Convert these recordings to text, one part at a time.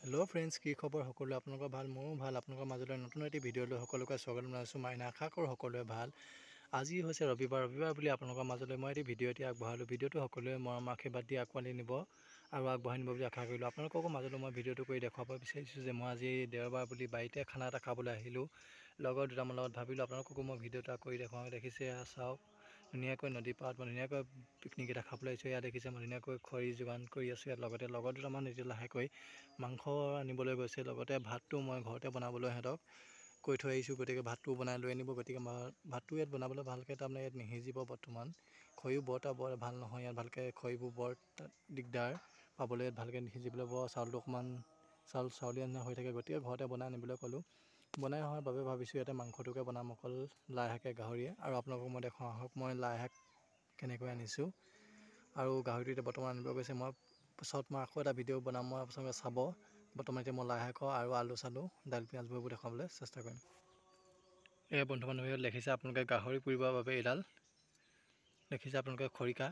Hello friends की खबर सकलोरे आपनकर ভাল मोर ভাল आपनकर মাজলৈ নতুন এটি ভিডিও লৈ সকলোকে স্বাগত জনাইছো মই আশা কৰো সকলোৱে ভাল আজি হৈছে ৰবিবাৰ বুলি আপোনালোকৰ মাজলৈ মই এটি ভিডিও এটি আগবঢ়ালো ভিডিওটো সকলোৱে মৰম আশীৰ্বাদ দি আকোৱালি নিব আৰু আগবঢ়াই নিব বুলি আশা কৰিলো আপোনালোকৰ মাজলৈ মই ভিডিওটো কৰি দেখাব বিচাৰিছো যে মই আজি দেওবাৰ বুলি বাইতে খানা এটা খাবলৈ আহিলো লগৰ দুটামানৰ লগত ভাবিলো আপোনালোকক মই ভিডিওটা কৰি দেখাও দেখিছে চাওক ধুনীয়াকৈ নদী পাৰত মই ধুনীয়াকৈ পিকনিক এটা খাবলৈ আহিছো ইয়া দেখিছে মই ধুনীয়াকৈ খৰি যোগান কৰি আছো ইয়াত লগতে লগৰ দুটামান এতিয়া লাহেকৈ মাংস আনিবলৈ গৈছে লগতে ভাতটো মই ঘৰতে বনাবলৈ হেতক কৈ থৈ আহিছো গতিকে ভাতটো বনাই লৈ আনিব গতিকে ভাতটো ইয়াত বনাবলৈ ভালকৈ তাৰমানে ইয়াত নিহিজিব বৰ্তমান খৰিও বৰ ভাল নহয় ইয়াত ভালকৈ খৰিবোৰ বৰ দিগদাৰ পাবলৈ ইয়াত ভালকৈ নিহিজিবলৈ বৰ চাউলটো অকণমান চাউলীয়া হৈ থাকে গতিকে ঘৰতে বনাই আনিবলৈ ক'লোঁ বনাই অহাৰ বাবে ভাবিছোঁ ইয়াতে মাংসটোকে বনাম অকল লাই শাকে গাহৰিয়ে আৰু আপোনালোকক মই দেখাওঁ আহক মই লাই শাক কেনেকৈ আনিছোঁ আৰু গাহৰিটো এতিয়া বৰ্তমান আনিব গৈছে মই পিছত মই আকৌ এটা ভিডিঅ' বনাম মই আপোনালোকে চাব বৰ্তমান এতিয়া মই লাই শাক আৰু আলু চালু দাইল পিঁয়াজবোৰ দেখাবলৈ চেষ্টা কৰিম এই বন্ধু বান্ধৱীয়ে লিখিছে আপোনালোকে গাহৰি পুৰিবৰ বাবে এডাল দেখিছে আপোনালোকে খৰিকা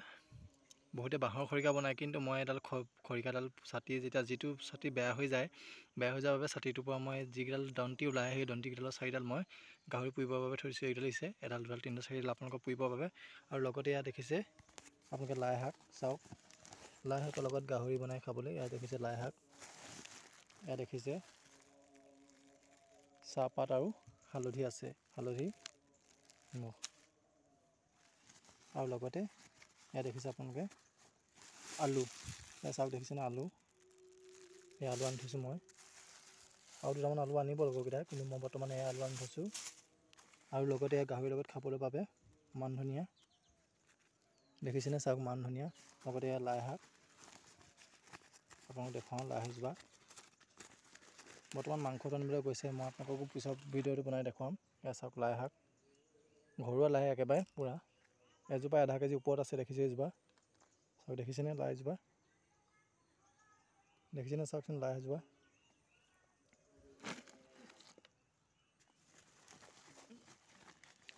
বহুতে বাঁহৰ খৰিকা বনায় কিন্তু মই এডাল খৰিকাডাল ছাতি যেতিয়া যিটো ছাতি বেয়া হৈ যোৱাৰ বাবে ছাতিটোৰ পৰা মই যিকেইডাল দন্তি ওলাই সেই দন্তিকেইডালৰ চাৰিডাল মই গাহৰি পুৰিবৰ বাবে থৈ দিছোঁ এইডাল হৈছে এডাল দুডাল তিনিডাল চাৰিডাল আপোনালোকক পুৰিবৰ বাবে আৰু লগতে ইয়াত দেখিছে আপোনালোকে লাই শাক চাওক লাই শাকৰ লগত গাহৰি বনাই খাবলৈ ইয়াত দেখিছে লাই শাক ইয়াত দেখিছে চাহপাত আৰু হালধি আছে হালধি নিমখ আৰু লগতে ইয়াত দেখিছে আপোনালোকে আলু চাওক দেখিছেনে আলু এই আলু আনি থৈছোঁ মই আৰু দুটামান আলু আনিব লগৰকেইটা কিন্তু মই বৰ্তমান এই আলু আনি থৈছোঁ আৰু লগতে গাহৰিৰ লগত খাবলৈ বাবে মান ধনিয়া দেখিছেনে চাওক মান ধনিয়া লগতে লাই শাক আপোনালোকক দেখাওঁ লাই শাকজোপা বৰ্তমান মাংসটো আনিবলৈ গৈছে মই আপোনালোককো পিছত ভিডিঅ'টো বনাই দেখুৱাম এয়া চাওক লাই শাক ঘৰুৱা লাই একেবাৰে পূৰা এজোপা আধা কেজি ওপৰত আছে দেখিছে এজোপা চাওক দেখিছেনে লাইজোপা দেখিছেনে চাওকচোন লাই এজোপা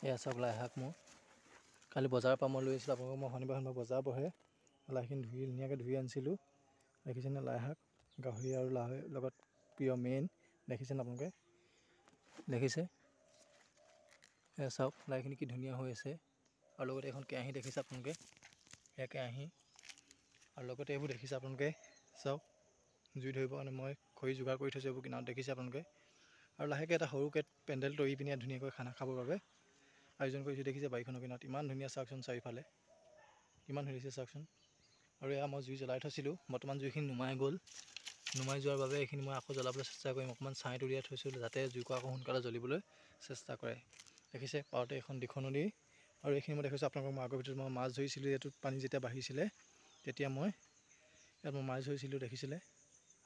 এয়া চাওক লাই শাক মোৰ কালি বজাৰৰ পৰা মই লৈ আহিছিলোঁ আপোনালোকক মই শনিবাৰ বজাৰ বহে লাইখিনি ধুনীয়াকৈ ধুই আনিছিলোঁ দেখিছেনে লাই শাক গাহৰি আৰু লাই লগত প্ৰিয় মেইন দেখিছেনে আপোনালোকে দেখিছে এয়া চাওক লাইখিনি কি ধুনীয়া হৈ আছে আৰু লগতে এখন কেৰাহী দেখিছে আপোনালোকে এয়া কেৰাহী আৰু লগতে এইবোৰ দেখিছে আপোনালোকে চাওক জুই ধৰিবৰ কাৰণে মই খৰি যোগাৰ কৰি থৈছোঁ এইবোৰ কিনাৰত দেখিছে আপোনালোকে আৰু লাহেকৈ এটা সৰুকৈ পেণ্ডেল তৰি পিনি ধুনীয়াকৈ খানা খাবৰ বাবে আয়োজন কৰিছোঁ দেখিছে বাৰীখনৰ কিনাৰত ইমান ধুনীয়া চাওকচোন চাৰিওফালে ইমান ধুনীয়া চাওকচোন আৰু এয়া মই জুই জ্বলাই থৈছিলোঁ বৰ্তমান জুইখিনি নুমাই গ'ল নুমাই যোৱাৰ বাবে এইখিনি মই আকৌ জ্বলাবলৈ চেষ্টা কৰিম অকণমান ছাইত উলিয়াই থৈছোঁ যাতে জুইকুৰা আকৌ সোনকালে জ্বলিবলৈ চেষ্টা কৰে দেখিছে পাওঁতে এখন দিখৌ নদী আৰু এইখিনি মই দেখিছোঁ আপোনালোকক মই আগৰ ভিতৰত মই মাছ ধৰিছিলোঁ এইটোত পানী যেতিয়া বাঢ়িছিলে তেতিয়া মই ইয়াত মই মাছ ধৰিছিলোঁ দেখিছিলে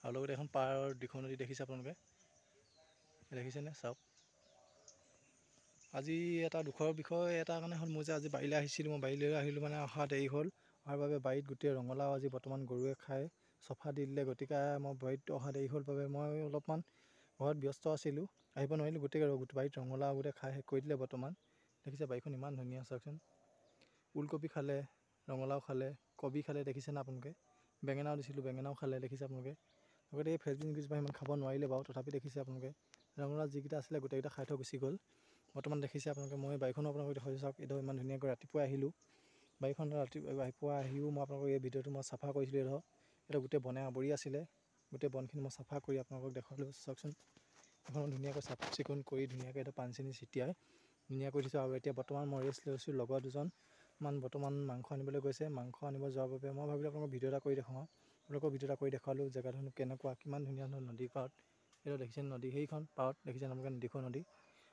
আৰু লগতে এখন পাৰৰ দিখৌ নদী দেখিছে আপোনালোকে দেখিছেনে চাওক আজি এটা দুখৰ বিষয় এটা কাৰণে হ'ল মই যে আজি বাৰীলৈ আহিছিলোঁ মই বাৰীলৈ আহিলোঁ মানে অহা দেৰি হ'ল অহাৰ বাবে বাৰীত গোটেই ৰঙালাও আজি বৰ্তমান গৰুৱে খাই চফা দি দিলে গতিকে মই বাৰীত অহা দেৰি হ'ল বাবে মই অলপমান ঘৰত ব্যস্ত আছিলোঁ আহিব নোৱাৰিলোঁ গোটেই বাৰীত ৰঙালাও গোটেই খাই শেষ কৰি দিলে বৰ্তমান দেখিছে বাৰীখন ইমান ধুনীয়া চাওকচোন ওলকবি খালে ৰঙালাও খালে কবি খালে দেখিছেনে আপোনালোকে বেঙেনাও দিছিলোঁ বেঙেনাও খালে দেখিছে আপোনালোকে লগতে এই ফ্ৰেঞ্চবিন গিজোপা সিমান খাব নোৱাৰিলে বাৰু তথাপি দেখিছে আপোনালোকে ৰঙালাও যিকেইটা আছিলে গোটেইকেইটা খাই থৈ গুচি গ'ল বৰ্তমান দেখিছে আপোনালোকে মই বাৰীখনো আপোনালোকক দেখুৱাইছোঁ চাওক এইটো ইমান ধুনীয়াকৈ ৰাতিপুৱা আহিলোঁ বাৰীখন ৰাতিপুৱা আহিও মই আপোনালোকক এই ভিডিঅ'টো মই চাফা কৰিছিলোঁ ধৰক এইটো গোটেই বনে আৱৰি আছিলে গোটেই বনখিনি মই চাফা কৰি আপোনালোকক দেখুৱালোঁ চাওকচোন এখন ধুনীয়াকৈ চাফ চিকুণ কৰি ধুনীয়াকৈ এইটো পানী চানী ছিটিয়াই ধুনীয়াকৈ দিছোঁ আৰু এতিয়া বৰ্তমান মই ৰেষ্ট লৈছোঁ লগৰ দুজনমান বৰ্তমান মাংস আনিবলৈ গৈছে মাংস আনিব যোৱাৰ বাবে মই ভাবিলোঁ আপোনালোকক ভিডিঅ' এটা কৰি দেখুৱাওঁ আপোনালোকক ভিডিঅ' এটা কৰি দেখুৱালোঁ জেগাটো কেনেকুৱা কিমান ধুনীয়া নদীৰ পাৰত এইটো দেখিছেনে নদী সেইখন পাৰত দেখিছেনে আপোনালোকে দিখৌ নদী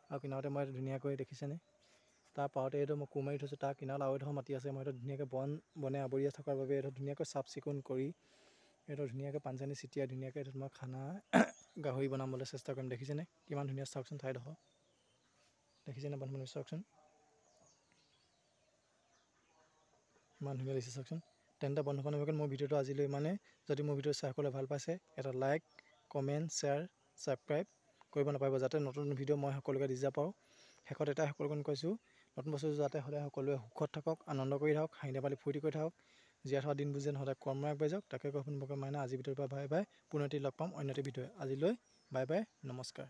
আৰু কিনাৰতে মই ধুনীয়াকৈ দেখিছেনে তাৰ পাৰতে এইটো মই কোৰ মাৰি থৈছোঁ তাৰ কিনাৰত আৰু এডোখৰ মাটি আছে মই এইটো ধুনীয়াকৈ বনে আৱৰি থকাৰ বাবে এইটো ধুনীয়াকৈ চাফ চিকুণ কৰি এইটো ধুনীয়াকৈ পানী চানী ছিটিয়াই ধুনীয়াকৈ এইটোত মই খানা গাহৰি বনাবলৈ চেষ্টা কৰিম দেখিছেনে কিমান ধুনীয়া চাওকচোন ঠাইডোখৰ দেখিছেনে বন্ধু চাওকচোন ইমান ধুনীয়া লাগিছে চাওকচোন তেন্তে বন্ধু বান্ধৱীসকল মোৰ ভিডিঅ'টো আজিলৈ ইমানেই যদি মোৰ ভিডিঅ' চাই সকলোৱে ভাল পাইছে এটা লাইক কমেণ্ট শ্বেয়াৰ ছাবস্ক্ৰাইব কৰিব নাপাব যাতে নতুন ভিডিঅ' মই সকলোকে দি যাব পাৰোঁ শেষত এটাই সকলোকে কৈছোঁ নতুন বস্তু যাতে সদায় সকলোৱে সুখত থাকক আনন্দ কৰি থাকক হাঁহি ধেমালি ফূৰ্তি কৰি থাকক জীয়াই থকা দিনবোৰ যেন সদায় কৰ্মই আগবাঢ়ি যাওক, তাকে কৈ আপোনালোকৰ মাইনা আজিৰ ভিডিঅ'ৰ পৰা বাই বাই। পুনৰ এটি লগ পাম অন্য এটি ভিডিঅ'ত। আজিলৈ বাই বাই, নমস্কাৰ।